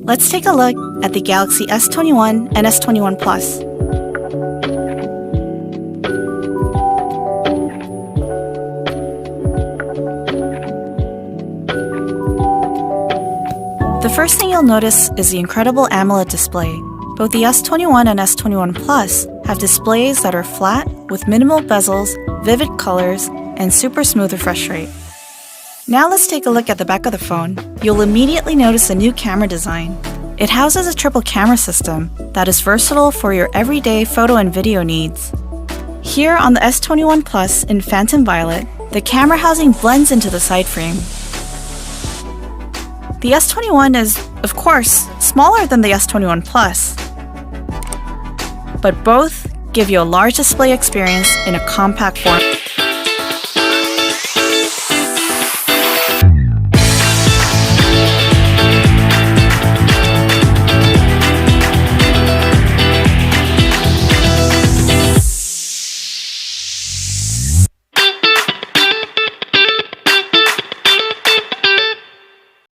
Let's take a look at the Galaxy S21 and S21 Plus. The first thing you'll notice is the incredible AMOLED display. Both the S21 and S21 Plus have displays that are flat with minimal bezels, vivid colors, and super smooth refresh rate. Now let's take a look at the back of the phone. You'll immediately notice a new camera design. It houses a triple camera system that is versatile for your everyday photo and video needs. Here on the S21 Plus in Phantom Violet, the camera housing blends into the side frame. The S21 is, of course, smaller than the S21 Plus, but both give you a large display experience in a compact form.